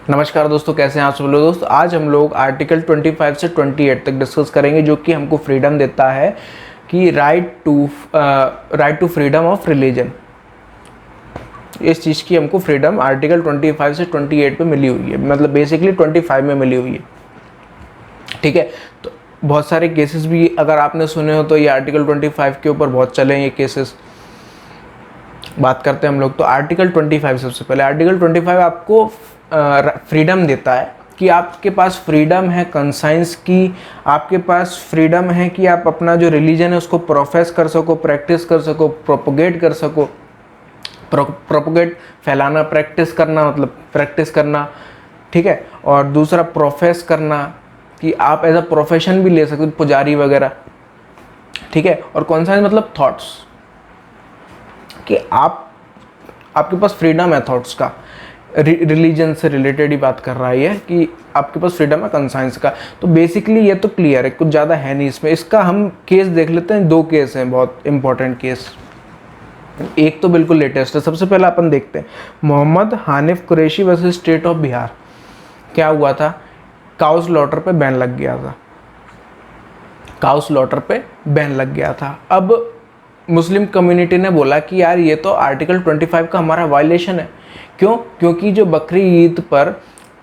नमस्कार दोस्तों, कैसे हैं आप सब लोग। दोस्तों आज हम लोग आर्टिकल 25 से 28 तक डिस्कस करेंगे, जो कि हमको फ्रीडम देता है कि right to freedom of religion. इस चीज़ की हमको फ्रीडम आर्टिकल 25 से 28 पे मिली हुई है, मतलब बेसिकली 25 में मिली हुई है। ठीक है, तो बहुत सारे केसेस भी अगर आपने सुने हो तो ये आर्टिकल 25 के ऊपर बहुत चले हैं ये केसेस। बात करते हैं हम लोग। तो आर्टिकल 25, सबसे पहले आर्टिकल 25 आपको फ्रीडम देता है कि आपके पास फ्रीडम है कंसाइंस की, आपके पास फ्रीडम है कि आप अपना जो रिलीजन है उसको प्रोफेस कर सको, प्रैक्टिस कर सको, प्रोपोगेट कर सको। प्रोपोगेट फैलाना, प्रैक्टिस करना मतलब प्रैक्टिस करना, ठीक है। और दूसरा प्रोफेस करना कि आप एज अ प्रोफेशन भी ले सकते, पुजारी वगैरह, ठीक है। और कॉन्साइंस मतलब थॉट्स, कि आपके पास फ्रीडम है थॉट्स का। रिलीजन से रिलेटेड ही बात कर रहा है ये, कि आपके पास फ्रीडम है कंसाइंस का। तो बेसिकली ये तो क्लियर है, कुछ ज़्यादा है नहीं इसमें। इसका हम केस देख लेते हैं, दो केस हैं बहुत इंपॉर्टेंट केस। एक तो बिल्कुल लेटेस्ट है। सबसे पहले अपन देखते हैं Mohammed Hanif Qureshi versus state of Bihar. क्या हुआ था? काउ स्लॉटर पे बैन लग गया था। काउ स्लॉटर पे बैन लग गया था। अब मुस्लिम कम्युनिटी ने बोला कि यार ये तो आर्टिकल 25 का हमारा वायलेशन है। क्यों? क्योंकि जो बकरी ईद पर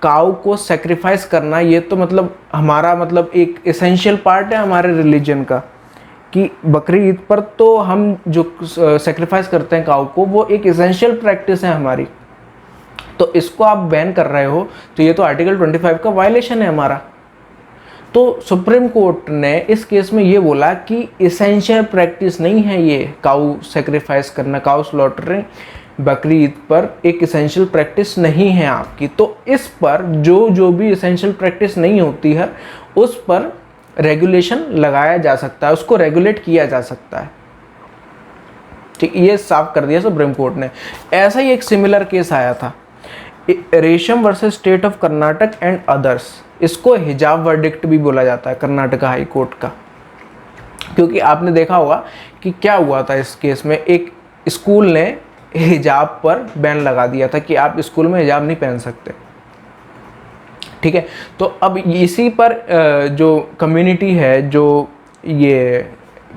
काऊ को सेक्रीफाइस करना, ये तो मतलब हमारा मतलब एक एसेंशियल पार्ट है हमारे रिलीजन का, कि बकरी ईद पर तो हम जो सेक्रीफाइस करते हैं काऊ को, वो एक एसेंशियल प्रैक्टिस है हमारी। तो इसको आप बैन कर रहे हो, तो ये तो आर्टिकल 25 का वायलेशन है हमारा। तो सुप्रीम कोर्ट ने इस केस में ये बोला कि एसेंशियल प्रैक्टिस नहीं है ये काऊ सेक्रीफाइस करना, काऊ स्लॉटरिंग बकरी ईद पर एक एसेंशियल प्रैक्टिस नहीं है आपकी। तो इस पर जो भी एसेंशियल प्रैक्टिस नहीं होती है उस पर रेगुलेशन लगाया जा सकता है, उसको रेगुलेट किया जा सकता है। ठीक, ये साफ कर दिया सुप्रीम कोर्ट ने। ऐसा ही एक सिमिलर केस आया था, रेशम versus state of Karnataka and others. इसको हिजाब वर्डिक्ट भी बोला जाता है कर्नाटक हाई कोर्ट का, क्योंकि आपने देखा होगा कि क्या हुआ था इस केस में। एक स्कूल ने हिजाब पर बैन लगा दिया था कि आप स्कूल में हिजाब नहीं पहन सकते, ठीक है। तो अब इसी पर जो कम्युनिटी है, जो ये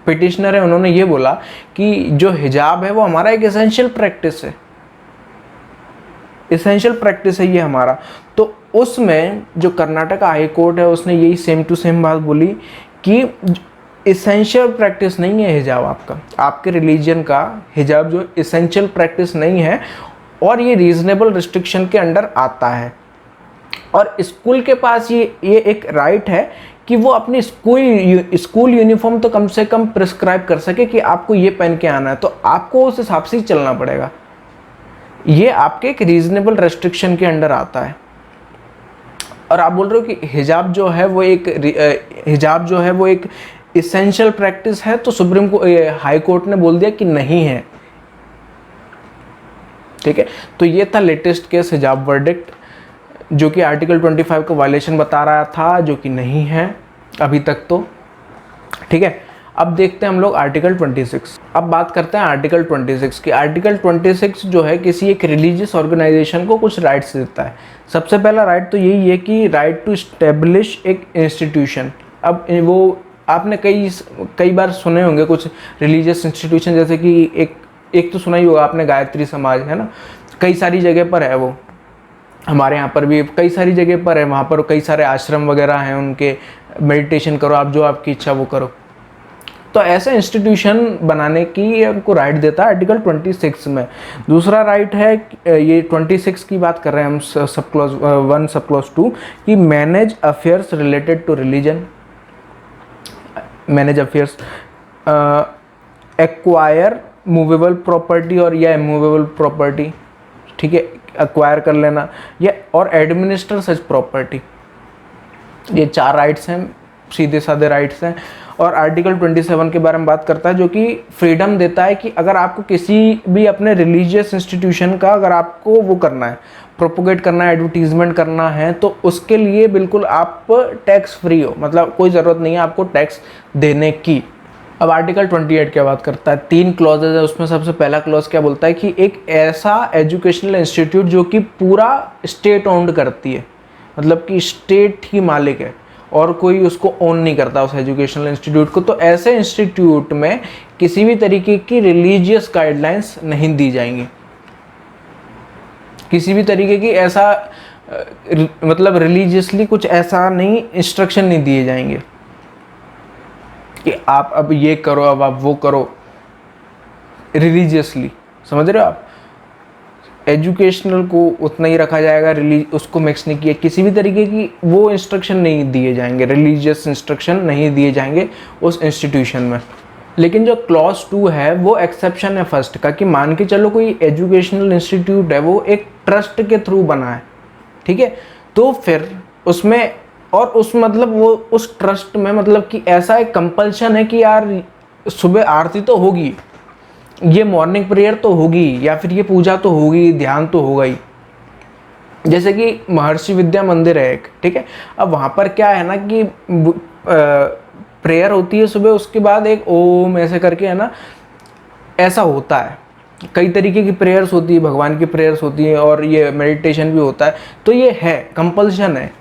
पिटिशनर है, उन्होंने ये बोला कि जो हिजाब है वो हमारा एक एसेंशियल प्रैक्टिस है, एसेंशियल प्रैक्टिस है ये हमारा। तो उसमें जो कर्नाटक हाई कोर्ट है उसने यही सेम टू सेम बात बोली कि एसेंशियल प्रैक्टिस नहीं है हिजाब आपका, आपके रिलीजन का हिजाब जो एसेंशियल प्रैक्टिस नहीं है, और ये रीजनेबल रिस्ट्रिक्शन के अंडर आता है। और स्कूल के पास ये एक राइट है कि वो अपनी स्कूल यूनिफॉर्म तो कम से कम प्रिस्क्राइब कर सके कि आपको ये पहन के आना है, तो आपको उस हिसाब से ही चलना पड़ेगा। ये आपके एक रीजनेबल रेस्ट्रिक्शन के अंडर आता है। और आप बोल रहे हो कि हिजाब जो है वो एक एसेंशियल प्रैक्टिस है, तो सुप्रीम हाई कोर्ट ने बोल दिया कि नहीं है, ठीक है। तो ये था लेटेस्ट केस हिजाब वर्डिक्ट, जो कि आर्टिकल 25 का वायलेशन बता रहा था, जो कि नहीं है अभी तक तो, ठीक है। अब देखते हैं हम लोग आर्टिकल 26। अब बात करते हैं आर्टिकल 26 की। आर्टिकल 26 जो है किसी एक रिलीजियस ऑर्गेनाइजेशन को कुछ राइट्स देता है। सबसे पहला राइट तो यही है कि राइट टू इस्टेब्लिश एक इंस्टीट्यूशन। अब वो आपने कई बार सुने होंगे कुछ रिलीजियस इंस्टीट्यूशन, जैसे कि एक तो सुना ही होगा आपने, गायत्री समाज है ना, कई सारी जगह पर है वो। हमारे यहाँ पर भी कई सारी जगह पर है, वहाँ पर कई सारे आश्रम वगैरह हैं उनके, मेडिटेशन करो आप, जो आपकी इच्छा वो करो। तो ऐसे इंस्टीट्यूशन बनाने की उनको राइट देता है आर्टिकल 26 में। दूसरा राइट है, ये 26 की बात कर रहे हैं हम, सब क्लॉज 1 सब क्लॉज 2, कि manage affairs related to religion, manage affairs, acquire movable property और या इमूवेबल प्रॉपर्टी, ठीक है, एक्वायर कर लेना, या और एडमिनिस्टर सच प्रॉपर्टी। ये 4 राइट्स हैं, सीधे साधे राइट्स हैं। और आर्टिकल 27 के बारे में बात करता है, जो कि फ्रीडम देता है कि अगर आपको किसी भी अपने रिलीजियस इंस्टीट्यूशन का अगर आपको वो करना है, प्रोपोगेट करना है, एडवर्टीजमेंट करना है, तो उसके लिए बिल्कुल आप टैक्स फ्री हो, मतलब कोई ज़रूरत नहीं है आपको टैक्स देने की, अब आर्टिकल 28 क्या बात करता है, 3 क्लॉजेज है उसमें। सबसे पहला क्लॉज क्या बोलता है कि एक ऐसा एजुकेशनल इंस्टीट्यूट जो कि पूरा स्टेट ओन्ड करती है, मतलब कि स्टेट ही मालिक है और कोई उसको ओन नहीं करता उस एजुकेशनल इंस्टीट्यूट को, तो ऐसे इंस्टीट्यूट में किसी भी तरीके की रिलीजियस गाइडलाइंस नहीं दी जाएंगी। किसी भी तरीके की ऐसा मतलब रिलीजियसली कुछ ऐसा नहीं, इंस्ट्रक्शन नहीं दिए जाएंगे कि आप अब ये करो, अब आप वो करो रिलीजियसली। समझ रहे हो आप? एजुकेशनल को उतना ही रखा जाएगा, उसको मिक्स नहीं किया, किसी भी तरीके की वो इंस्ट्रक्शन नहीं दिए जाएंगे, रिलीजियस इंस्ट्रक्शन नहीं दिए जाएंगे उस इंस्टीट्यूशन में। लेकिन जो क्लॉज 2 है वो एक्सेप्शन है फर्स्ट का, कि मान के चलो कोई एजुकेशनल इंस्टीट्यूट है वो एक ट्रस्ट के थ्रू बना है, ठीक है, तो फिर उसमें और उस मतलब वो उस ट्रस्ट में मतलब कि ऐसा एक कंपल्शन है कि यार सुबह आरती तो होगी, ये मॉर्निंग प्रेयर तो होगी, या फिर ये पूजा तो होगी, ध्यान तो होगा ही। जैसे कि महर्षि विद्या मंदिर है एक, ठीक है, अब वहाँ पर क्या है ना कि प्रेयर होती है सुबह, उसके बाद एक ओम ऐसे करके, है ना, ऐसा होता है। कई तरीके की प्रेयर्स होती है, भगवान की प्रेयर्स होती है और ये मेडिटेशन भी होता है, तो ये है कंपल्शन है।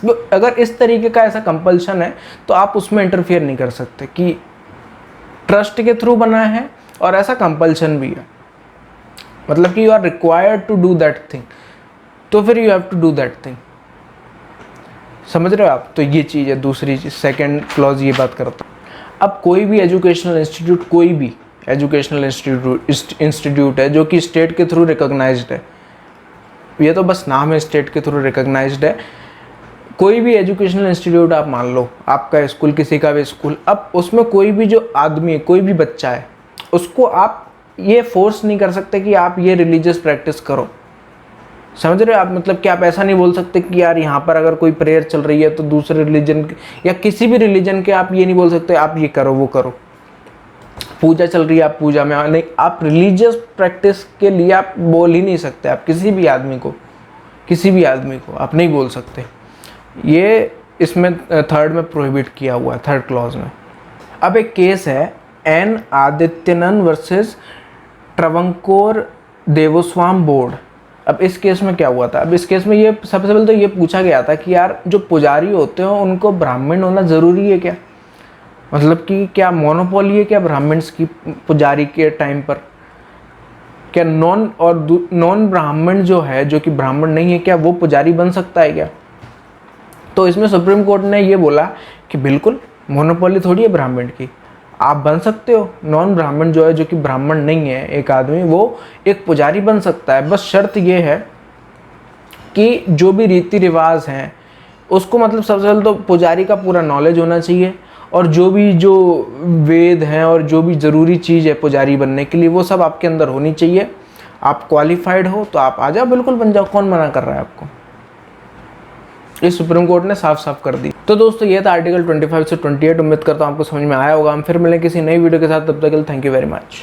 तो अगर इस तरीके का ऐसा कंपल्शन है तो आप उसमें इंटरफेयर नहीं कर सकते, कि ट्रस्ट के थ्रू बना है और ऐसा कंपल्शन भी है, मतलब कि you are required to do that thing, तो फिर you have to do that thing. समझ रहे हो आप? तो ये चीज़ है दूसरी चीज़, सेकेंड क्लॉज ये बात करता है। अब कोई भी एजुकेशनल इंस्टीट्यूट, कोई भी एजुकेशनल इंस्टीट्यूट है जो कि स्टेट के थ्रू रिकॉग्नाइज्ड है, ये तो बस नाम है, स्टेट के थ्रू रिकॉग्नाइज्ड है। कोई भी एजुकेशनल इंस्टीट्यूट आप मान लो, आपका स्कूल, किसी का भी स्कूल, अब उसमें कोई भी जो आदमी है, कोई भी बच्चा है, उसको आप ये फोर्स नहीं कर सकते कि आप ये रिलीजियस प्रैक्टिस करो। समझ रहे हो आप? मतलब कि आप ऐसा नहीं बोल सकते कि यार यहाँ पर अगर कोई प्रेयर चल रही है तो दूसरे रिलीजन या किसी भी रिलीजन के आप ये नहीं बोल सकते आप ये करो वो करो। पूजा चल रही है, आप पूजा में नहीं, आप रिलीजियस प्रैक्टिस के लिए आप बोल ही नहीं सकते, आप किसी भी आदमी को आप नहीं बोल सकते। ये इसमें थर्ड में प्रोहिबिट किया हुआ है, थर्ड क्लॉज में। अब एक केस है एन आदित्यनन वर्सेस ट्रवंकोर देवोस्वाम बोर्ड। अब इस केस में क्या हुआ था? अब इस केस में ये सबसे पहले तो ये पूछा गया था कि यार जो पुजारी होते हैं उनको ब्राह्मण होना ज़रूरी है क्या? मतलब कि क्या मोनोपोली है क्या ब्राह्मण्स की पुजारी के टाइम पर? क्या नॉन ब्राह्मण जो है, जो कि ब्राह्मण नहीं है, क्या वो पुजारी बन सकता है क्या? तो इसमें सुप्रीम कोर्ट ने ये बोला कि बिल्कुल मोनोपोली थोड़ी है ब्राह्मण की, आप बन सकते हो। नॉन ब्राह्मण जो है, जो कि ब्राह्मण नहीं है एक आदमी, वो एक पुजारी बन सकता है। बस शर्त ये है कि जो भी रीति रिवाज हैं उसको, मतलब सबसे पहले तो पुजारी का पूरा नॉलेज होना चाहिए, और जो वेद हैं और जो भी ज़रूरी चीज़ है पुजारी बनने के लिए वो सब आपके अंदर होनी चाहिए। आप क्वालिफाइड हो तो आप आ जाओ, बिल्कुल बन जाओ, कौन मना कर रहा है आपको? इस सुप्रीम कोर्ट ने साफ साफ कर दी। तो दोस्तों ये था आर्टिकल 25 से 28। उम्मीद करता हूँ आपको समझ में आया होगा। हम फिर मिलें किसी नई वीडियो के साथ, तब तक के लिए थैंक यू वेरी मच।